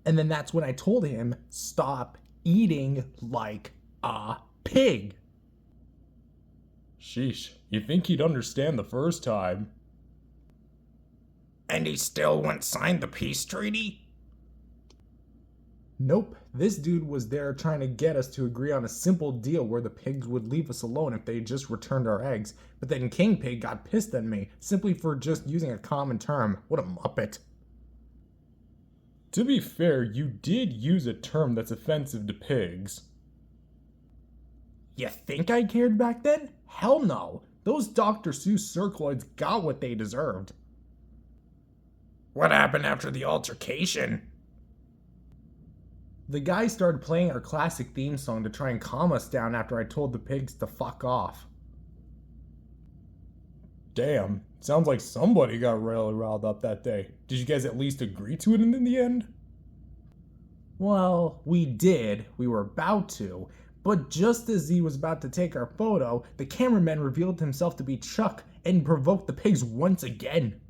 And then that's when I told him, stop eating like a pig. Sheesh, you think he'd understand the first time? And he still wouldn't sign the peace treaty? Nope, this dude was there trying to get us to agree on a simple deal where the pigs would leave us alone if they just returned our eggs. But then King Pig got pissed at me, simply for just using a common term. What a muppet. To be fair, you did use a term that's offensive to pigs. You think I cared back then? Hell no. Those Dr. Seuss circloids got what they deserved. What happened after the altercation? The guy started playing our classic theme song to try and calm us down after I told the pigs to fuck off. Damn, sounds like somebody got really riled up that day. Did you guys at least agree to it in the end? Well, we did. We were about to. But just as he was about to take our photo, the cameraman revealed himself to be Chuck and provoked the pigs once again.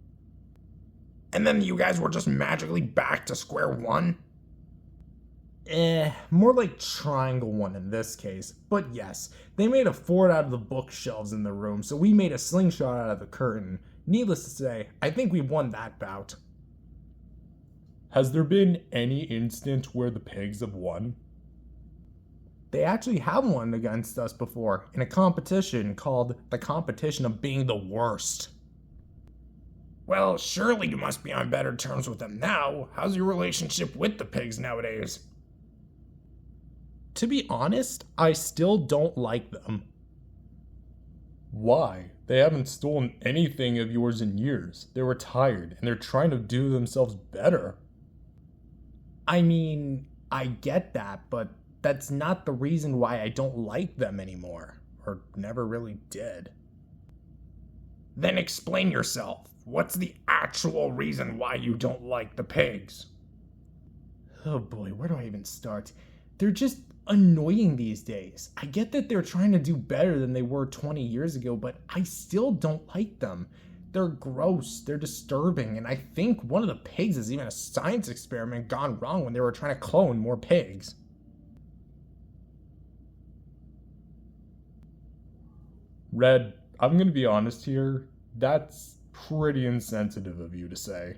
And then you guys were just magically back to square one? More like triangle one in this case. But yes, they made a fort out of the bookshelves in the room, so we made a slingshot out of the curtain. Needless to say, I think we won that bout. Has there been any instant where the pigs have won? They actually have won against us before in a competition called the competition of being the worst. Well, surely you must be on better terms with them now. How's your relationship with the pigs nowadays? To be honest, I still don't like them. Why? They haven't stolen anything of yours in years. They're retired, and they're trying to do themselves better. I mean, I get that, but that's not the reason why I don't like them anymore. Or never really did. Then explain yourself. What's the actual reason why you don't like the pigs? Oh boy, where do I even start? They're just annoying these days. I get that they're trying to do better than they were 20 years ago, but I still don't like them. They're gross, they're disturbing, and I think one of the pigs is even a science experiment gone wrong when they were trying to clone more pigs. Red, I'm gonna be honest here. That's pretty insensitive of you to say.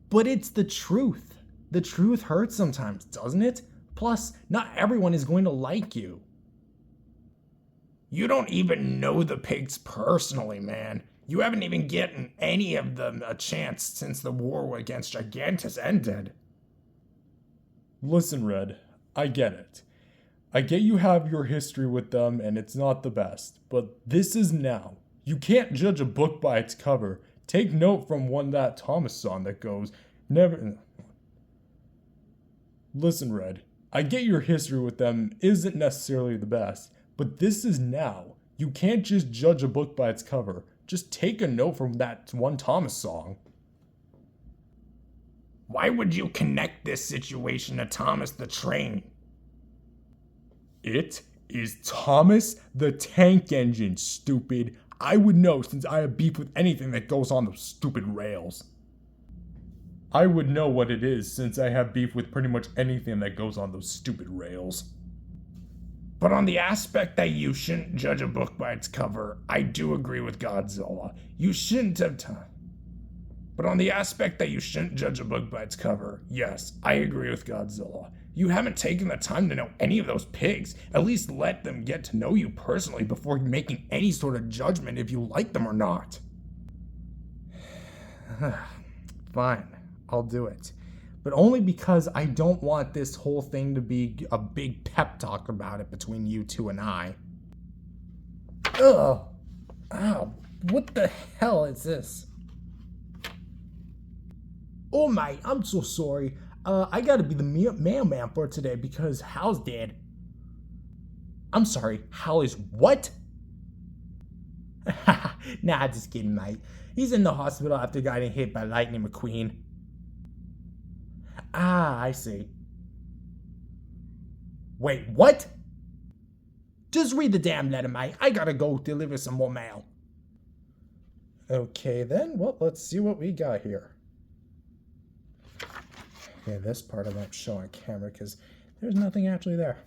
But it's the truth. The truth hurts sometimes, doesn't it? Plus, not everyone is going to like you. You don't even know the pigs personally, man. You haven't even given any of them a chance since the war against Gigantus ended. Listen, Red, I get it. I get you have your history with them and it's not the best, but this is now. You can't judge a book by its cover. Take note from one that Thomas song that goes, never... Listen, Red, I get your history with them isn't necessarily the best, but this is now. You can't just judge a book by its cover. Just take a note from that one Thomas song. Why would you connect this situation to Thomas the Train? It is Thomas the Tank Engine, stupid. I would know since I have beef with anything that goes on those stupid rails. I would know what it is since I have beef with pretty much anything that goes on those stupid rails. But on the aspect that you shouldn't judge a book by its cover, I do agree with Godzilla. You shouldn't have time. But on the aspect that you shouldn't judge a book by its cover, yes, I agree with Godzilla. You haven't taken the time to know any of those pigs. At least let them get to know you personally before making any sort of judgment if you like them or not. Fine, I'll do it. But only because I don't want this whole thing to be a big pep talk about it between you two and I. Ugh! Ow, what the hell is this? Oh mate, I'm so sorry. I gotta be the mailman for today because Hal's dead. I'm sorry, Hal is what? Nah, just kidding, mate. He's in the hospital after getting hit by Lightning McQueen. Ah, I see. Wait, what? Just read the damn letter, mate. I gotta go deliver some more mail. Okay then, well, let's see what we got here. Okay, this part I won't show on camera because there's nothing actually there.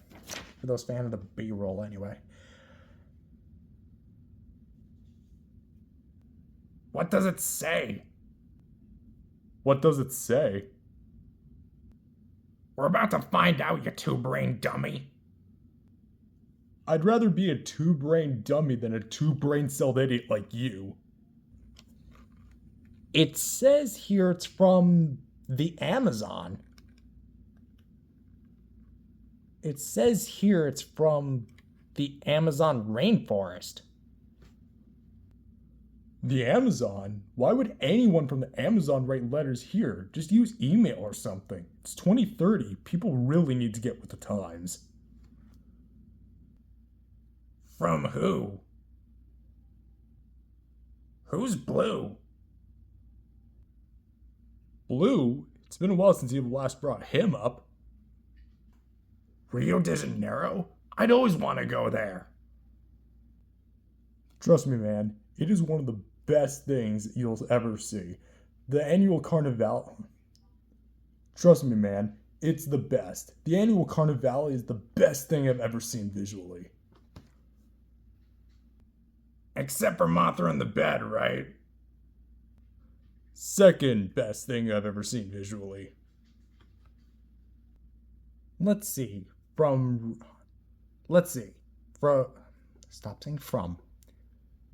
For those fans of the B-roll anyway. What does it say? What does it say? We're about to find out, you two-brain dummy. I'd rather be a two-brain dummy than a two-brain-celled idiot like you. It says here it's from the Amazon. It says here it's from the Amazon rainforest. The Amazon? Why would anyone from the Amazon write letters here? Just use email or something. It's 2030. People really need to get with the times. From who? Who's Blue? Blue? It's been a while since you last brought him up. Rio de Janeiro? I'd always want to go there. Trust me, man. It is one of the best things you'll ever see. The annual Carnival. Trust me, man. It's the best. The annual Carnival is the best thing I've ever seen visually. Except for Mothra in the bed, right? Second best thing I've ever seen visually. Let's see. Stop saying from.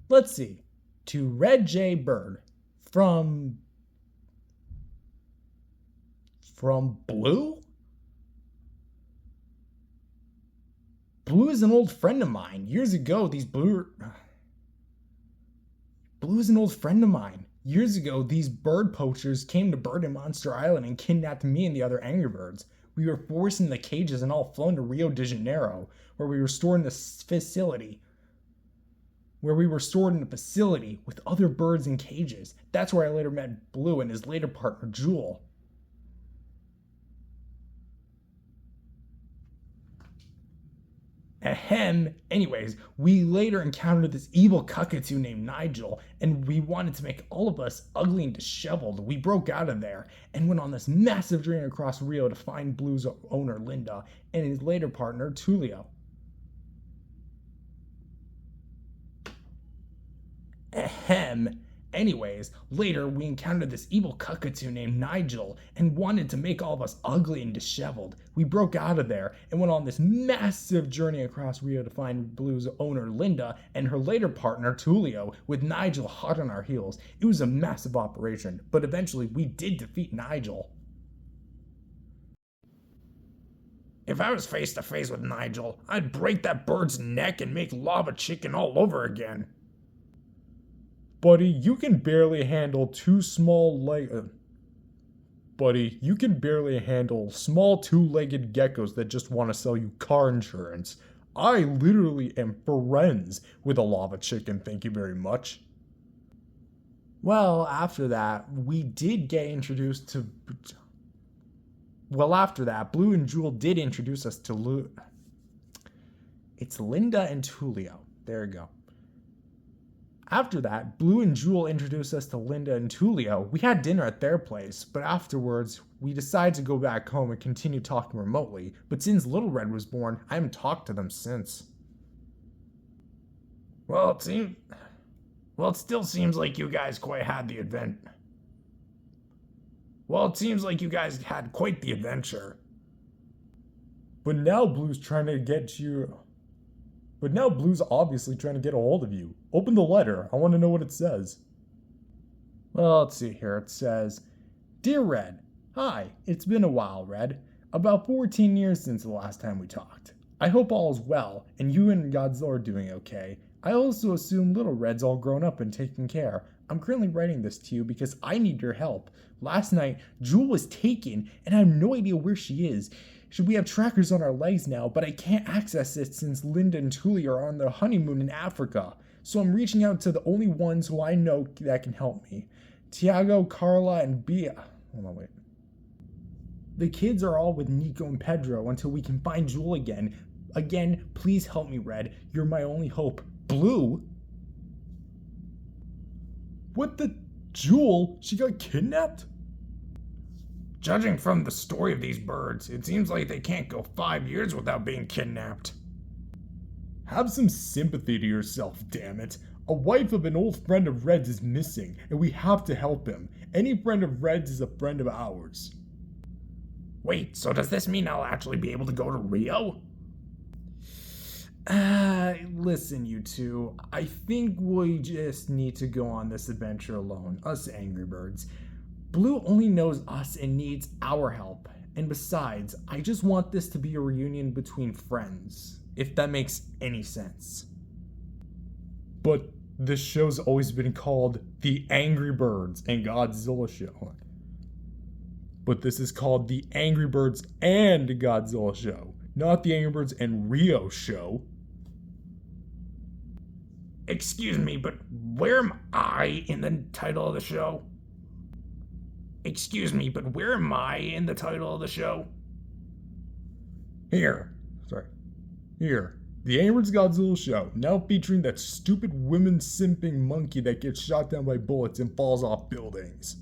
Let's see. To Red J Bird. From Blue? Blue is an old friend of mine. Years ago, Blue is an old friend of mine. Years ago, these bird poachers came to Bird and Monster Island and kidnapped me and the other Angry Birds. We were forced in the cages and all flown to Rio de Janeiro, where we were stored in a facility. With other birds in cages. That's where I later met Blue and his later partner, Jewel. Ahem. Anyways, we later encountered this evil cockatoo named Nigel, and we wanted to make all of us ugly and disheveled. We broke out of there and went on this massive journey across Rio to find Blue's owner, Linda, and his later partner, Tulio. Ahem. Anyways, later we encountered this evil cockatoo named Nigel and wanted to make all of us ugly and disheveled. We broke out of there and went on this massive journey across Rio to find Blue's owner Linda and her later partner Tulio, with Nigel hot on our heels. It was a massive operation, but eventually we did defeat Nigel. If I was face to face with Nigel, I'd break that bird's neck and make lava chicken all over again. Buddy, you can barely handle small two-legged geckos that just want to sell you car insurance. I literally am friends with a lava chicken, thank you very much. Well, after that, we did get introduced to... Blue and Jewel did introduce us to It's Linda and Tulio. There you go. After that, Blue and Jewel introduced us to Linda and Tulio. We had dinner at their place, but afterwards, we decided to go back home and continue talking remotely. But since Little Red was born, I haven't talked to them since. Well, it still seems like you guys had quite the adventure. But now Blue's obviously trying to get a hold of you. Open the letter. I want to know what it says. Well, let's see here. It says, Dear Red, hi, it's been a while, Red. About 14 years since the last time we talked. I hope all is well, and you and Godzilla are doing okay. I also assume Little Red's all grown up and taken care. I'm currently writing this to you because I need your help. Last night, Jewel was taken, and I have no idea where she is. We have trackers on our legs now, but I can't access it since Linda and Tulio are on their honeymoon in Africa. So I'm reaching out to the only ones who I know that can help me. Tiago, Carla, and Bia. Hold on, wait. The kids are all with Nico and Pedro until we can find Jewel again. Again, please help me, Red. You're my only hope. Blue? What the? Jewel? She got kidnapped? Judging from the story of these birds, it seems like they can't go 5 years without being kidnapped. Have some sympathy to yourself, damn it. A wife of an old friend of Red's is missing, and we have to help him. Any friend of Red's is a friend of ours. Wait, so does this mean I'll actually be able to go to Rio? Listen, you two. I think we just need to go on this adventure alone, us Angry Birds. Blue only knows us and needs our help. And besides, I just want this to be a reunion between friends, if that makes any sense. But this show's always been called The Angry Birds and Godzilla Show. But this is called The Angry Birds and Godzilla Show, not The Angry Birds and Rio Show. Excuse me, but where am I in the title of the show? Excuse me, but where am I in the title of the show? Here. The Angry Birds Godzilla Show, now featuring that stupid women simping monkey that gets shot down by bullets and falls off buildings.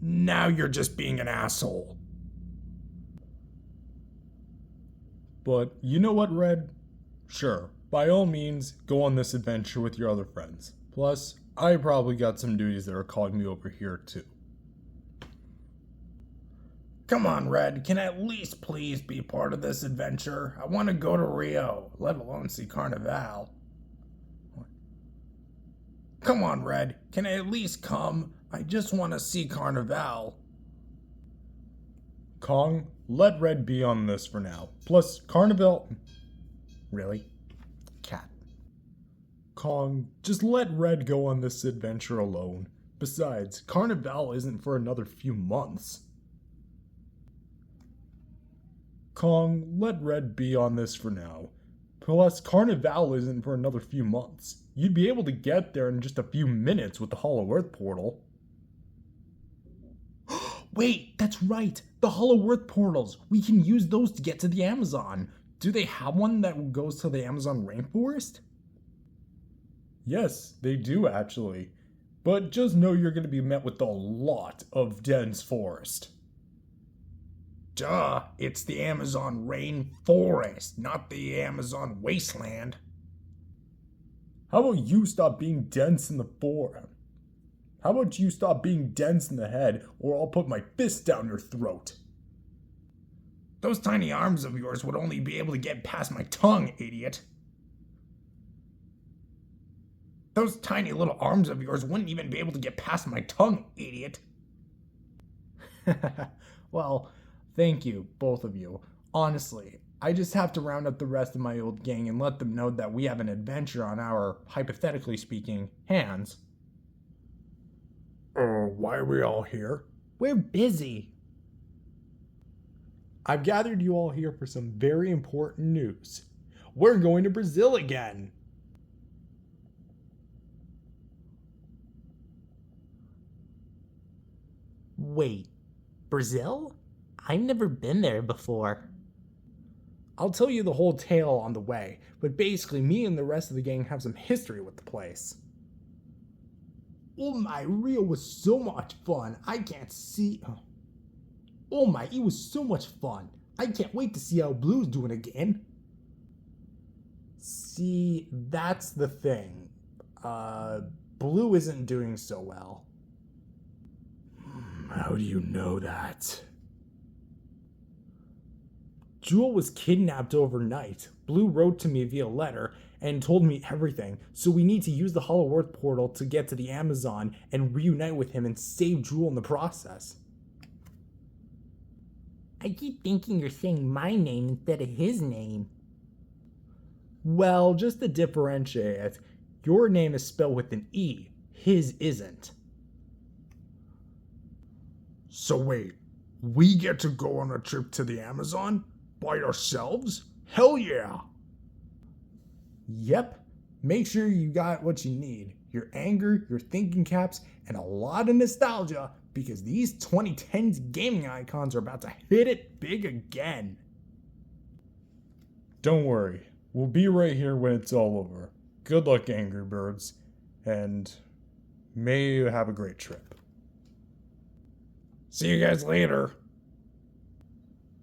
Now you're just being an asshole. But you know what, Red? Sure, by all means, go on this adventure with your other friends. Plus, I probably got some duties that are calling me over here too. Come on, Red, can I at least please be part of this adventure? I want to go to Rio, let alone see Carnival. Come on, Red, can I at least come? I just want to see Carnival. Kong, let Red be on this for now. Plus, Carnival... Really? Cat. Kong, just let Red go on this adventure alone. Besides, Carnival isn't for another few months. Kong, let Red be on this for now. Plus, Carnival isn't for another few months. You'd be able to get there in just a few minutes with the Hollow Earth portal. Wait, that's right! The Hollow Earth portals! We can use those to get to the Amazon. Do they have one that goes to the Amazon rainforest? Yes, they do actually. But just know you're going to be met with a lot of dense forest. Duh, it's the Amazon rainforest, not the Amazon wasteland. How about you stop being dense in the forest? How about you stop being dense in the head, or I'll put my fist down your throat? Those tiny arms of yours would only be able to get past my tongue, idiot. Those tiny little arms of yours wouldn't even be able to get past my tongue, idiot. Well, thank you, both of you. Honestly, I just have to round up the rest of my old gang and let them know that we have an adventure on our, hypothetically speaking, hands. Why are we all here? We're busy. I've gathered you all here for some very important news. We're going to Brazil again. Wait, Brazil? I've never been there before. I'll tell you the whole tale on the way, but basically me and the rest of the gang have some history with the place. Oh my, Rio was so much fun. I can't see... Oh my, it was so much fun. I can't wait to see how Blue's doing again. See, that's the thing. Blue isn't doing so well. How do you know that? Jewel was kidnapped overnight. Blue wrote to me via letter and told me everything, so we need to use the Hollow Earth portal to get to the Amazon and reunite with him and save Jewel in the process. I keep thinking you're saying my name instead of his name. Well, just to differentiate it, your name is spelled with an E. His isn't. So wait, we get to go on a trip to the Amazon? By ourselves? Hell yeah! Yep. Make sure you got what you need. Your anger, your thinking caps, and a lot of nostalgia, because these 2010s gaming icons are about to hit it big again. Don't worry, we'll be right here when it's all over. Good luck, Angry Birds, and may you have a great trip. See you guys later.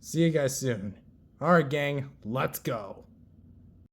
See you guys soon. Alright, gang, let's go.